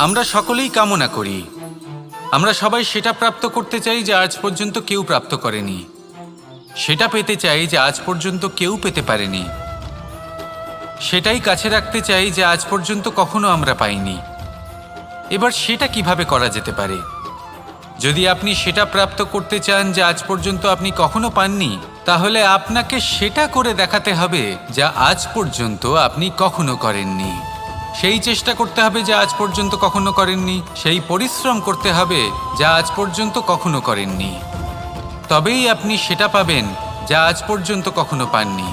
আমরা সকলেই কামনা করি, আমরা সবাই সেটা প্রাপ্ত করতে চাই যা আজ পর্যন্ত কেউ প্রাপ্ত করেনি, সেটা পেতে চাই যা আজ পর্যন্ত কেউ পেতে পারেনি, সেটাই কাছে রাখতে চাই যা আজ পর্যন্ত কখনো আমরা পাইনি। এবার সেটা কিভাবে করা যেতে পারে? যদি আপনি সেটা প্রাপ্ত করতে চান যা আজ পর্যন্ত আপনি কখনো পাননি, তাহলে আপনাকে সেটা করে দেখাতে হবে যা আজ পর্যন্ত আপনি কখনো করেননি। সেই চেষ্টা করতে হবে যা আজ পর্যন্ত কখনো করেননি, সেই পরিশ্রম করতে হবে যা আজ পর্যন্ত কখনো করেননি। তবেই আপনি সেটা পাবেন যা আজ পর্যন্ত কখনো পাননি।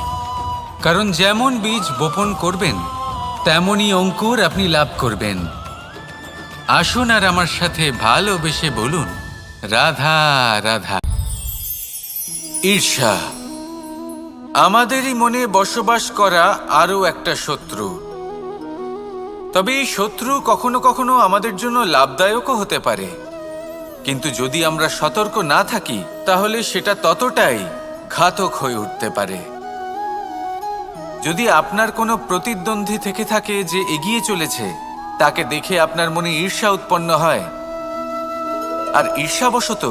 কারণ যেমন বীজ বপন করবেন তেমনই অঙ্কুর আপনি লাভ করবেন। আসুন আর আমার সাথে ভালোবেসে বলুন, রাধা রাধা। ঈর্ষা আমাদেরই মনে বসবাস করা আরও একটা শত্রু। তবে এই শত্রু কখনো কখনো আমাদের জন্য লাভদায়কও হতে পারে, কিন্তু যদি আমরা সতর্ক না থাকি তাহলে সেটা ততটাই ঘাতক হয়ে উঠতে পারে। যদি আপনার কোনো প্রতিদ্বন্দ্বী থেকে থাকে যে এগিয়ে চলেছে, তাকে দেখে আপনার মনে ঈর্ষা উৎপন্ন হয়, আর ঈর্ষাবশত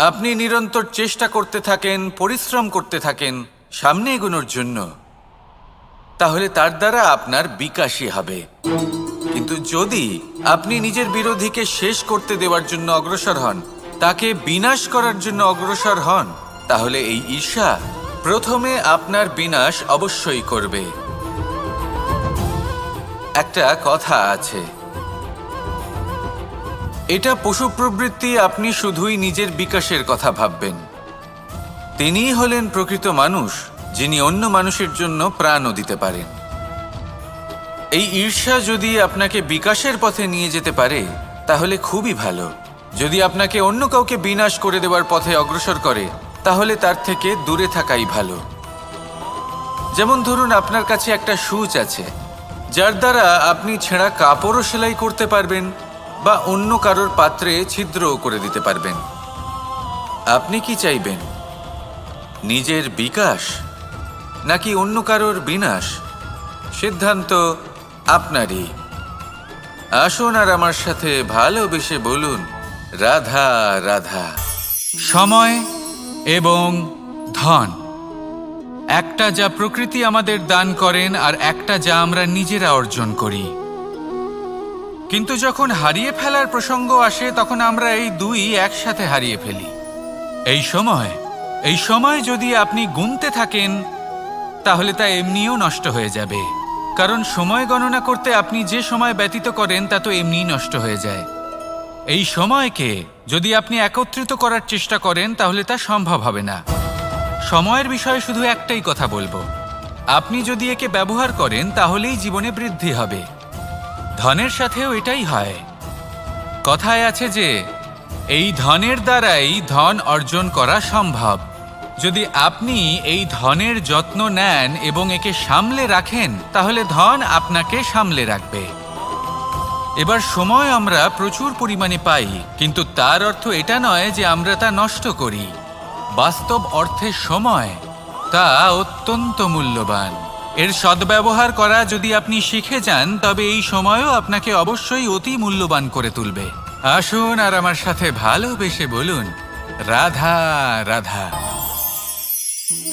আপনি নিরন্তর চেষ্টা করতে থাকেন, পরিশ্রম করতে থাকেন সামনে এগোনোর জন্য, তাহলে তার দ্বারা আপনার বিকাশই হবে। কিন্তু যদি আপনি নিজের বিরোধীকে শেষ করতে দেওয়ার জন্য অগ্রসর হন, তাকে বিনাশ করার জন্য অগ্রসর হন, তাহলে এই ঈর্ষা প্রথমে আপনার বিনাশ অবশ্যই করবে। একটা কথা আছে, এটা পশু প্রবৃত্তি, আপনি শুধুই নিজের বিকাশের কথা ভাববেন। তিনিই হলেন প্রকৃত মানুষ, যিনি অন্য মানুষের জন্য প্রাণও দিতে পারেন। এই ঈর্ষা যদি আপনাকে বিকাশের পথে নিয়ে যেতে পারে তাহলে খুবই ভালো। যদি আপনাকে অন্য কাউকে বিনাশ করে দেওয়ার পথে অগ্রসর করে, তাহলে তার থেকে দূরে থাকাই ভালো। যেমন ধরুন, আপনার কাছে একটা সূচ আছে, যার দ্বারা আপনি ছেঁড়া কাপড়ও সেলাই করতে পারবেন বা অন্য কারোর পাত্রে ছিদ্রও করে দিতে পারবেন। আপনি কি চাইবেন, নিজের বিকাশ নাকি অন্য কারোর বিনাশ? সিদ্ধান্ত আপনারই। আসুন আর আমার সাথে ভালোবেসে বলুন, রাধা রাধা। সময় এবং ধন, একটা যা প্রকৃতি আমাদের দান করেন আর একটা যা আমরা নিজেরা অর্জন করি। কিন্তু যখন হারিয়ে ফেলার প্রসঙ্গ আসে তখন আমরা এই দুই একসাথে হারিয়ে ফেলি। এই সময় যদি আপনি গুনতে থাকেন তাহলে তা এমনিও নষ্ট হয়ে যাবে, কারণ সময় গণনা করতে আপনি যে সময় ব্যতীত করেন তা তো এমনিই নষ্ট হয়ে যায়। এই সময়কে যদি আপনি একত্রিত করার চেষ্টা করেন তাহলে তা সম্ভব হবে না। সময়ের বিষয়ে শুধু একটাই কথা বলবো, আপনি যদি একে ব্যবহার করেন তাহলেই জীবনে বৃদ্ধি হবে। ধনের সাথেও এটাই হয়। কথায় আছে যে এই ধনের দ্বারাই ধন অর্জন করা সম্ভব। যদি আপনি এই ধনের যত্ন নেন এবং একে সামলে রাখেন, তাহলে ধন আপনাকে সামলে রাখবে। এবার সময় আমরা প্রচুর পরিমাণে পাই, কিন্তু তার অর্থ এটা নয় যে আমরা তা নষ্ট করি। বাস্তব অর্থে সময় তা অত্যন্ত মূল্যবান। এর সদ্ব্যবহার করা যদি আপনি শিখে যান, তবে এই সময়ও আপনাকে অবশ্যই অতি মূল্যবান করে তুলবে। আসুন আর আমার সাথে ভালোবেসে বলুন, রাধা রাধা।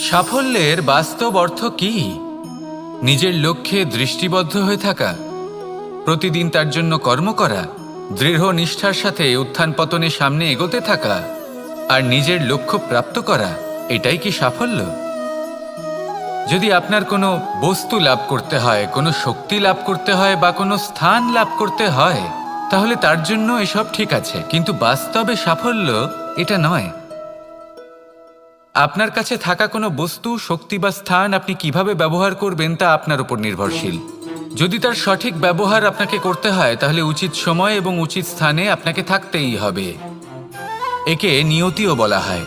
সাফল্যের বাস্তব অর্থ কি? নিজের লক্ষ্যে দৃষ্টিবদ্ধ হয়ে থাকা, প্রতিদিন তার জন্য কর্ম করা, দৃঢ় নিষ্ঠার সাথে উত্থান পতনে সামনে এগোতে থাকা আর নিজের লক্ষ্য প্রাপ্ত করা, এটাই কি সাফল্য? যদি আপনার কোনো বস্তু লাভ করতে হয়, কোনো শক্তি লাভ করতে হয় বা কোনো স্থান লাভ করতে হয়, তাহলে তার জন্য এসব ঠিক আছে, কিন্তু বাস্তবে সাফল্য এটা নয়। আপনার কাছে থাকা কোনো বস্তু, শক্তি বা স্থান আপনি কিভাবে ব্যবহার করবেন তা আপনার উপর নির্ভরশীল। যদি তার সঠিক ব্যবহার আপনাকে করতে হয়, তাহলে উচিত সময় এবং উচিত স্থানে আপনাকে থাকতেই হবে। একে নিয়তিও বলা হয়।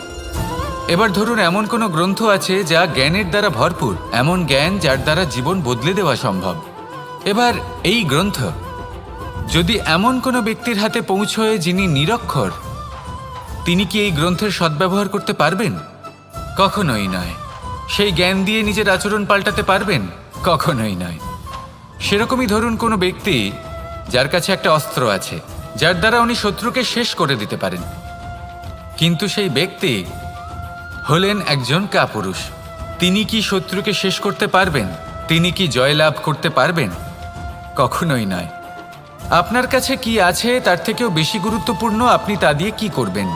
এবার ধরুন, এমন কোনো গ্রন্থ আছে যা জ্ঞানের দ্বারা ভরপুর, এমন জ্ঞান যার দ্বারা জীবন বদলে দেওয়া সম্ভব। এবার এই গ্রন্থ যদি এমন কোনো ব্যক্তির হাতে পৌঁছয় যিনি নিরক্ষর, তিনি কি এই গ্রন্থের সদ্ব্যবহার করতে পারবেন? কখনোই নয়। সেই জ্ঞান দিয়ে নিজের আচরণ পাল্টাতে পারবেন? কখনোই নয়। সেরকমই ধরুন, কোনো ব্যক্তি যার কাছে একটা অস্ত্র আছে, যার দ্বারা উনি শত্রুকে শেষ করে দিতে পারেন। কিন্তু সেই ব্যক্তি হলেন একজন কাপুরুষ। তিনি কি শত্রুকে শেষ করতে পারবেন? তিনি কি জয়লাভ করতে পারবেন? কখনোই নয়। আপনার কাছে কি আছে তার থেকেও বেশি গুরুত্বপূর্ণ আপনি তা দিয়ে কি করবেন।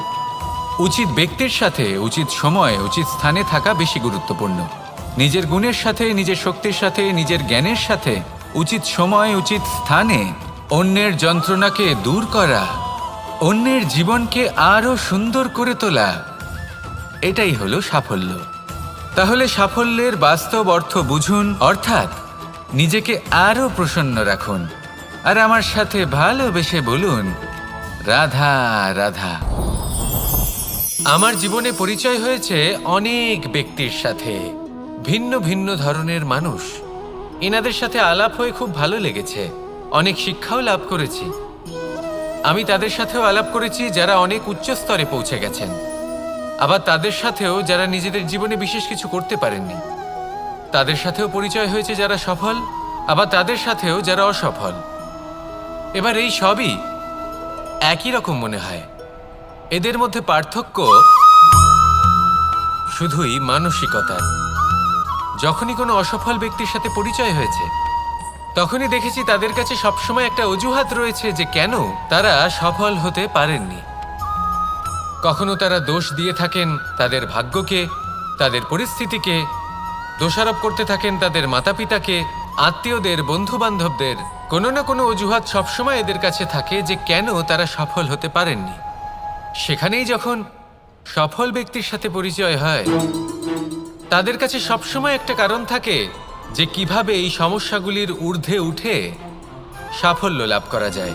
উচিত ব্যক্তির সাথে উচিত সময়ে উচিত স্থানে থাকা বেশি গুরুত্বপূর্ণ। নিজের গুণের সাথে, নিজের শক্তির সাথে, নিজের জ্ঞানের সাথে উচিত সময় উচিত স্থানে অন্যের যন্ত্রণাকে দূর করা, অন্যের জীবনকে আরও সুন্দর করে তোলা, এটাই হলো সাফল্য। তাহলে সাফল্যের বাস্তব অর্থ বুঝুন, অর্থাৎ নিজেকে আরও প্রসন্ন রাখুন। আর আমার সাথে ভালোবেসে বলুন, রাধা রাধা। আমার জীবনে পরিচয় হয়েছে অনেক ব্যক্তির সাথে, ভিন্ন ভিন্ন ধরনের মানুষ। এনাদের সাথে আলাপ হয়ে খুব ভালো লেগেছে, অনেক শিক্ষাও লাভ করেছি। আমি তাদের সাথেও আলাপ করেছি যারা অনেক উচ্চ স্তরে পৌঁছে গেছেন, আবার তাদের সাথেও যারা নিজেদের জীবনে বিশেষ কিছু করতে পারেননি। তাদের সাথেও পরিচয় হয়েছে যারা সফল, আবার তাদের সাথেও যারা অসফল। এবার এই সবই একই রকম মনে হয়। এদের মধ্যে পার্থক্য শুধুই মানসিকতার। যখনই কোনো অসফল ব্যক্তির সাথে পরিচয় হয়েছে, তখনই দেখেছি তাদের কাছে সবসময় একটা অজুহাত রয়েছে যে কেন তারা সফল হতে পারেননি। কখনো তারা দোষ দিয়ে থাকেন তাদের ভাগ্যকে, তাদের পরিস্থিতিকে, দোষারোপ করতে থাকেন তাদের মাতা পিতাকে, আত্মীয়দের, বন্ধু বান্ধবদের। কোনো না কোনো অজুহাত সবসময় এদের কাছে থাকে যে কেন তারা সফল হতে পারেননি। সেখানেই যখন সফল ব্যক্তির সাথে পরিচয় হয়, তাদের কাছে সবসময় একটা কারণ থাকে যে কিভাবে এই সমস্যাগুলির ঊর্ধ্বে উঠে সাফল্য লাভ করা যায়।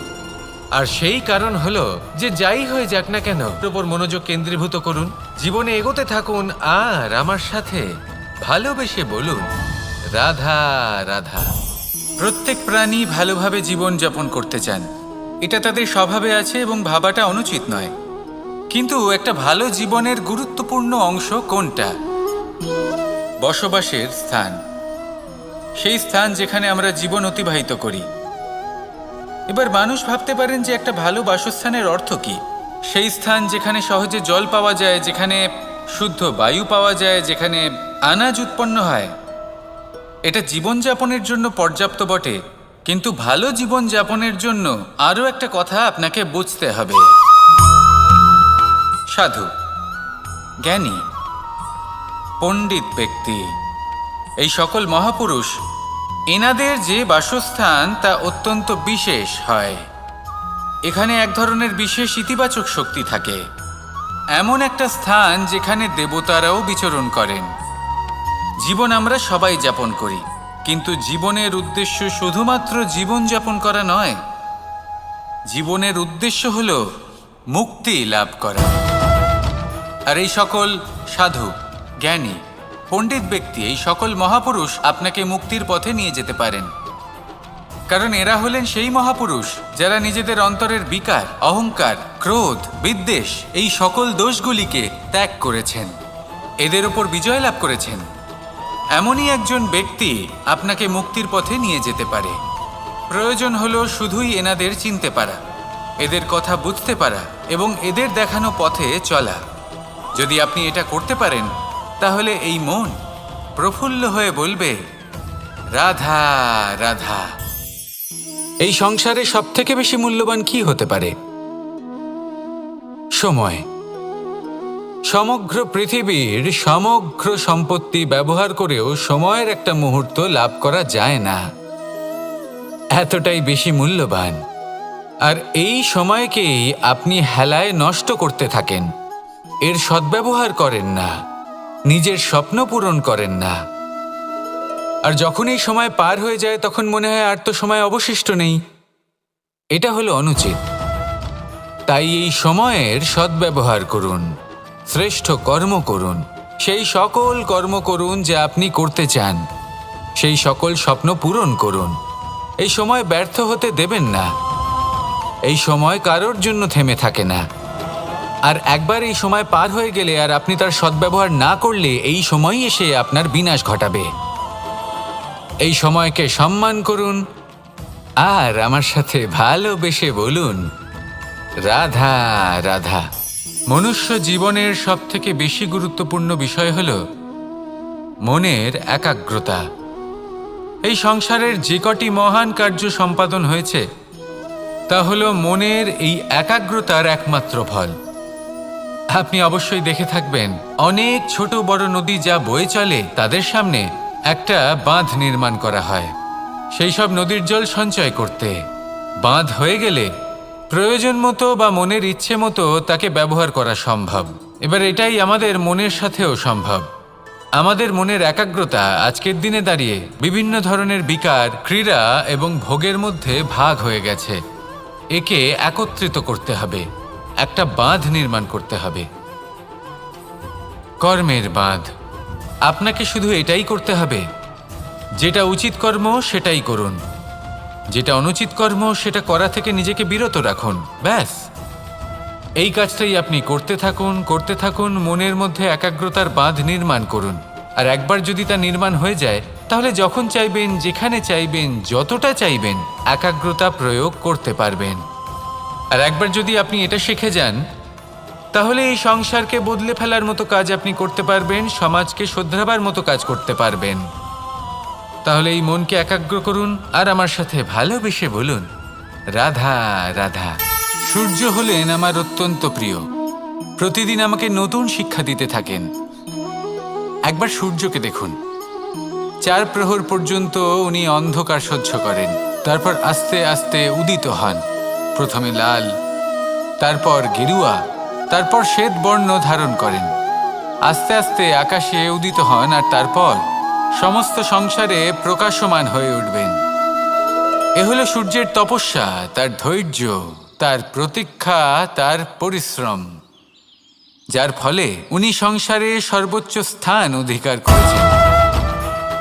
আর সেই কারণ হলো যে যাই হয়ে যাক না কেন, ওর উপর মনোযোগ কেন্দ্রীভূত করুন, জীবনে এগোতে থাকুন, আর আমার সাথে ভালোবেসে বলুন, রাধা রাধা। প্রত্যেক প্রাণী ভালোভাবে জীবন যাপন করতে চান, এটা তাদের স্বভাবে আছে এবং ভাবাটা অনুচিত নয়। কিন্তু একটা ভালো জীবনের গুরুত্বপূর্ণ অংশ কোনটা? বসবাসের স্থান, সেই স্থান যেখানে আমরা জীবন অতিবাহিত করি। এবার মানুষ ভাবতে পারেন যে একটা ভালো বাসস্থানের অর্থ কি? সেই স্থান যেখানে সহজে জল পাওয়া যায়, যেখানে শুদ্ধ বায়ু পাওয়া যায়, যেখানে আনাজ উৎপন্ন হয়। এটা জীবনযাপনের জন্য পর্যাপ্ত বটে, কিন্তু ভালো জীবনযাপনের জন্য আরও একটা কথা আপনাকে বুঝতে হবে। সাধু, জ্ঞানী, পণ্ডিত ব্যক্তি, এই সকল মহাপুরুষ, এনাদের যে বাসস্থান তা অত্যন্ত বিশেষ হয়। এখানে এক ধরনের বিশেষ ইতিবাচক শক্তি থাকে, এমন একটা স্থান যেখানে দেবতারাও বিচরণ করেন। জীবন আমরা সবাই যাপন করি, কিন্তু জীবনের উদ্দেশ্য শুধুমাত্র জীবন যাপন করা নয়। জীবনের উদ্দেশ্য হল মুক্তি লাভ করা। আর এই সকল সাধু, জ্ঞানী, পণ্ডিত ব্যক্তি, এই সকল মহাপুরুষ আপনাকে মুক্তির পথে নিয়ে যেতে পারেন। কারণ এরা হলেন সেই মহাপুরুষ যারা নিজেদের অন্তরের বিকার, অহংকার, ক্রোধ, বিদ্বেষ, এই সকল দোষগুলিকে ত্যাগ করেছেন, এদের উপর বিজয় লাভ করেছেন। এমনই একজন ব্যক্তি আপনাকে মুক্তির পথে নিয়ে যেতে পারে। প্রয়োজন হলো শুধুই এনাদের চিনতে পারা, এদের কথা বুঝতে পারা এবং এদের দেখানো পথে চলা। যদি আপনি এটা করতে পারেন, তাহলে এই মন প্রফুল্ল হয়ে বলবে, রাধা রাধা। এই সংসারে সবথেকে বেশি মূল্যবান কি হতে পারে? সময়। সমগ্র পৃথিবীর সমগ্র সম্পত্তি ব্যবহার করেও সময়ের একটা মুহূর্ত লাভ করা যায় না, এতটাই বেশি মূল্যবান। আর এই সময়কেই আপনি হেলায় নষ্ট করতে থাকেন, এর সদ্ব্যবহার করেন না, নিজের স্বপ্ন পূরণ করেন না। আর যখন এই সময় পার হয়ে যায় তখন মনে হয় আর তো সময় অবশিষ্ট নেই। এটা হলো অনুচিত। তাই এই সময়ের সদ্ব্যবহার করুন, শ্রেষ্ঠ কর্ম করুন, সেই সকল কর্ম করুন যা আপনি করতে চান, সেই সকল স্বপ্ন পূরণ করুন। এই সময় ব্যর্থ হতে দেবেন না। এই সময় কারোর জন্য থেমে থাকে না। আর একবার এই সময় পার হয়ে গেলে আর আপনি তার সদ্ব্যবহার না করলে এই সময়ই এসে আপনার বিনাশ ঘটাবে। এই সময়কে সম্মান করুন, আর আমার সাথে ভালোবেসে বলুন, রাধা রাধা। মনুষ্য জীবনের সবথেকে বেশি গুরুত্বপূর্ণ বিষয় হল মনের একাগ্রতা। এই সংসারের যে কটি মহান কার্য সম্পাদন হয়েছে তা হল মনের এই একাগ্রতার একমাত্র ফল। আপনি অবশ্যই দেখে থাকবেন, অনেক ছোট বড় নদী যা বয়ে চলে তাদের সামনে একটা বাঁধ নির্মাণ করা হয় সেই সব নদীর জল সঞ্চয় করতে। বাঁধ হয়ে গেলে প্রয়োজন মতো বা মনের ইচ্ছে মতো তাকে ব্যবহার করা সম্ভব। এবার এটাই আমাদের মনের সাথেও সম্ভব। আমাদের মনের একাগ্রতা আজকের দিনে দাঁড়িয়ে বিভিন্ন ধরনের বিকার, ক্রীড়া এবং ভোগের মধ্যে ভাগ হয়ে গেছে। একে একত্রিত করতে হবে, একটা বাঁধ নির্মাণ করতে হবে, কর্মের বাঁধ। আপনাকে শুধু এটাই করতে হবে, যেটা উচিত কর্ম সেটাই করুন, যেটা অনুচিত কর্ম সেটা করা থেকে নিজেকে বিরত রাখুন। ব্যাস, এই কাজটাই আপনি করতে থাকুন, মনের মধ্যে একাগ্রতার বাঁধ নির্মাণ করুন। আর একবার যদি তা নির্মাণ হয়ে যায় তাহলে যখন চাইবেন, যেখানে চাইবেন, যতটা চাইবেন একাগ্রতা প্রয়োগ করতে পারবেন। আর একবার যদি আপনি এটা শিখে যান তাহলে এই সংসারকে বদলে ফেলার মতো কাজ আপনি করতে পারবেন, সমাজকে শোধরাবার মতো কাজ করতে পারবেন। তাহলে এই মনকে একাগ্র করুন আর আমার সাথে ভালোবেসে বলুন, রাধা রাধা। সূর্য হলেন আমার অত্যন্ত প্রিয়। প্রতিদিন আমাকে নতুন শিক্ষা দিতে থাকেন। একবার সূর্যকে দেখুন, 4 প্রহর পর্যন্ত উনি অন্ধকার সহ্য করেন, তারপর আস্তে আস্তে উদিত হন। প্রথমে লাল, তারপর গেরুয়া, তারপর শ্বেত বর্ণ ধারণ করেন। আস্তে আস্তে আকাশে উদিত হন আর তারপর সমস্ত সংসারে প্রকাশমান হয়ে উঠবেন। এ হলো সূর্যের তপস্যা, তার ধৈর্য, তার প্রতীক্ষা, তার পরিশ্রম, যার ফলে উনি সংসারে সর্বোচ্চ স্থান অধিকার করেছেন।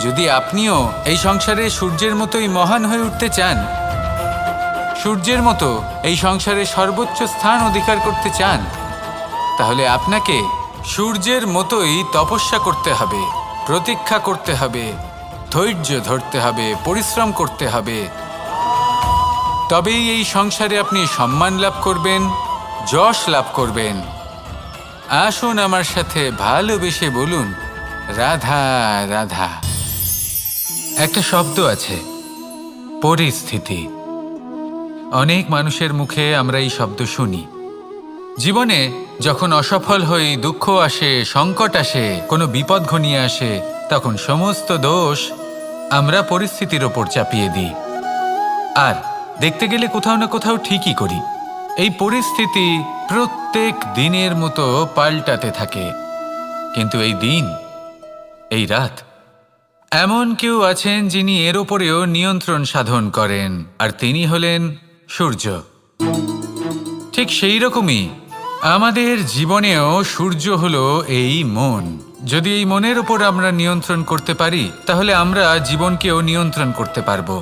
যদি আপনিও এই সংসারে সূর্যের মতোই মহান হয়ে উঠতে চান, সূর্যের মতো এই সংসারে সর্বোচ্চ স্থান অধিকার করতে চান, তাহলে আপনাকে সূর্যের মতোই তপস্যা করতে হবে, প্রতীক্ষা করতে হবে, ধৈর্য ধরতে হবে, পরিশ্রম করতে হবে। তবেই এই সংসারে আপনি সম্মান লাভ করবেন, যশ লাভ করবেন। আসুন আমার সাথে ভালোবেসে বলুন, রাধা রাধা। একটা শব্দ আছে, পরিস্থিতি। অনেক মানুষের মুখে আমরা এই শব্দ শুনি। জীবনে যখন অসফল হই, দুঃখ আসে, সংকট আসে, কোনো বিপদ ঘনিয়ে আসে, তখন সমস্ত দোষ আমরা পরিস্থিতির ওপর চাপিয়ে দিই। আর দেখতে গেলে কোথাও না কোথাও ঠিকই করি। এই পরিস্থিতি প্রত্যেক দিনের মতো পাল্টাতে থাকে, কিন্তু এই দিন, এই রাত, এমন কেউ আছেন যিনি এর ওপরেও নিয়ন্ত্রণ সাধন করেন, আর তিনি হলেন সূর্য। ঠিক সেই রকমই আমাদের জীবনেও সূর্য হলো এই মন। যদি এই মনের ওপর আমরা নিয়ন্ত্রণ করতে পারি তাহলে আমরা জীবনকেও নিয়ন্ত্রণ করতে পারবো।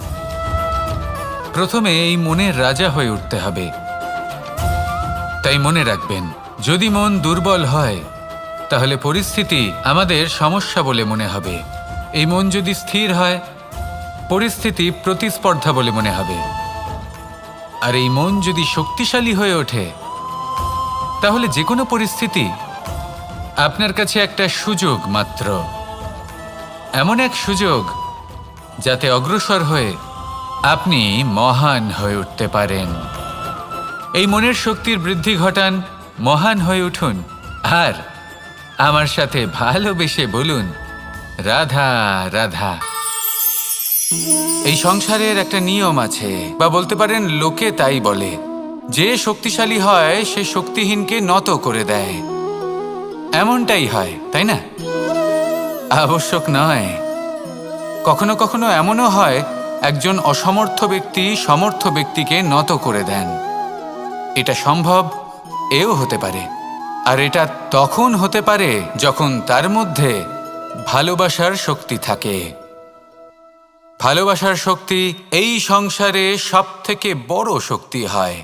প্রথমে এই মনের রাজা হয়ে উঠতে হবে। তাই মনে রাখবেন, যদি মন দুর্বল হয় তাহলে পরিস্থিতি আমাদের সমস্যা বলে মনে হবে। এই মন যদি স্থির হয়, পরিস্থিতি প্রতিস্পর্ধা বলে মনে হবে। আর এই মন যদি শক্তিশালী হয়ে ওঠে তাহলে যে কোনো পরিস্থিতি আপনার কাছে একটা সুযোগ মাত্র, এমন এক সুযোগ যাতে অগ্রসর হয়ে আপনি মহান হয়ে উঠতে পারেন। এই মনের শক্তির বৃদ্ধি ঘটান, মহান হয়ে উঠুন আর আমার সাথে ভালোবেসে বলুন, রাধা রাধা। এই সংসারের একটা নিয়ম আছে, বা বলতে পারেন লোকে তাই বলে, যে শক্তিশালী হয় সে শক্তিহীনকে নত করে দেয়। এমনটাই হয়, তাই না? আবশ্যক নয়, কখনো কখনো এমনও হয় একজন অসমর্থ ব্যক্তি সমর্থ ব্যক্তিকে নত করে দেন। এটা সম্ভব, এও হতে পারে। আর এটা তখন হতে পারে যখন তার মধ্যে ভালোবাসার শক্তি থাকে। ভালোবাসার শক্তি এই সংসারে সবথেকে বড় শক্তি হয়।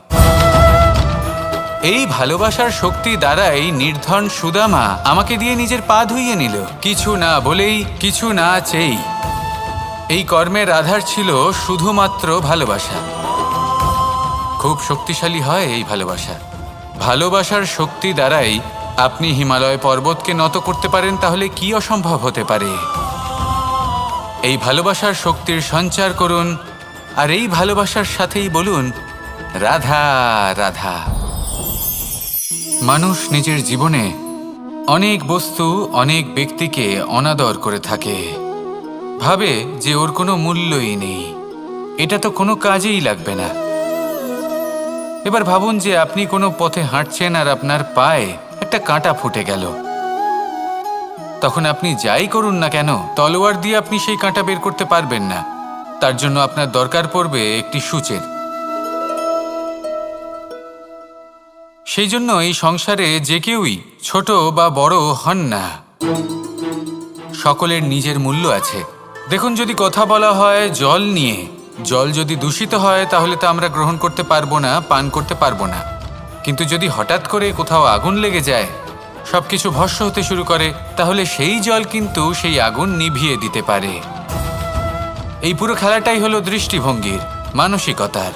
এই ভালোবাসার শক্তি দ্বারাই নির্ধন সুদামা আমাকে দিয়ে নিজের পা ধুইয়ে নিল, কিছু না বলেই, কিছু না চেয়েই। এই কর্মের আধার ছিল শুধুমাত্র ভালোবাসা। খুব শক্তিশালী হয় এই ভালোবাসা। ভালোবাসার শক্তি দ্বারাই আপনি হিমালয় পর্বতকে নত করতে পারেন, তাহলে কি অসম্ভব হতে পারে? এই ভালোবাসার শক্তির সঞ্চার করুন, আর এই ভালোবাসার সাথেই বলুন রাধা রাধা। মানুষ নিজের জীবনে অনেক বস্তু, অনেক ব্যক্তিকে অনাদর করে থাকে, ভাবে যে ওর কোনো মূল্যই নেই, এটা তো কোনো কাজেই লাগবে না। এবার ভাবুন যে আপনি কোনো পথে হাঁটছেন আর আপনার পায়ে একটা কাঁটা ফুটে গেল। তখন আপনি যাই করুন না কেন, তলোয়ার দিয়ে আপনি সেই কাঁটা বের করতে পারবেন না। তার জন্য আপনার দরকার পড়বে একটি সূচের। সেই জন্য এই সংসারে যে কেউই ছোট বা বড় হন না, সকলের নিজের মূল্য আছে। দেখুন, যদি কথা বলা হয় জল নিয়ে, জল যদি দূষিত হয় তাহলে তা আমরা গ্রহণ করতে পারবো না, পান করতে পারবো না। কিন্তু যদি হঠাৎ করে কোথাও আগুন লেগে যায়, সবকিছু ভস্ম হতে শুরু করে, তাহলে সেই জল কিন্তু সেই আগুন নিভিয়ে দিতে পারে। এই পুরো খেলাটাই হলো দৃষ্টিভঙ্গির, মানসিকতার।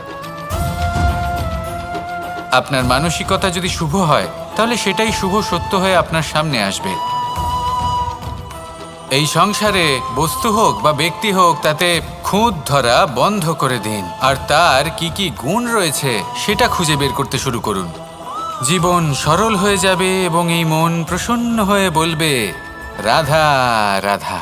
আপনার মানসিকতা যদি শুভ হয় তাহলে সেটাই শুভ সত্য হয়ে আপনার সামনে আসবে। এই সংসারে বস্তু হোক বা ব্যক্তি হোক, তাতে খুঁত ধরা বন্ধ করে দিন, আর তার কি কি গুণ রয়েছে সেটা খুঁজে বের করতে শুরু করুন। জীবন সরল হয়ে যাবে এবং এই মন প্রসন্ন হয়ে বলবে রাধা রাধা।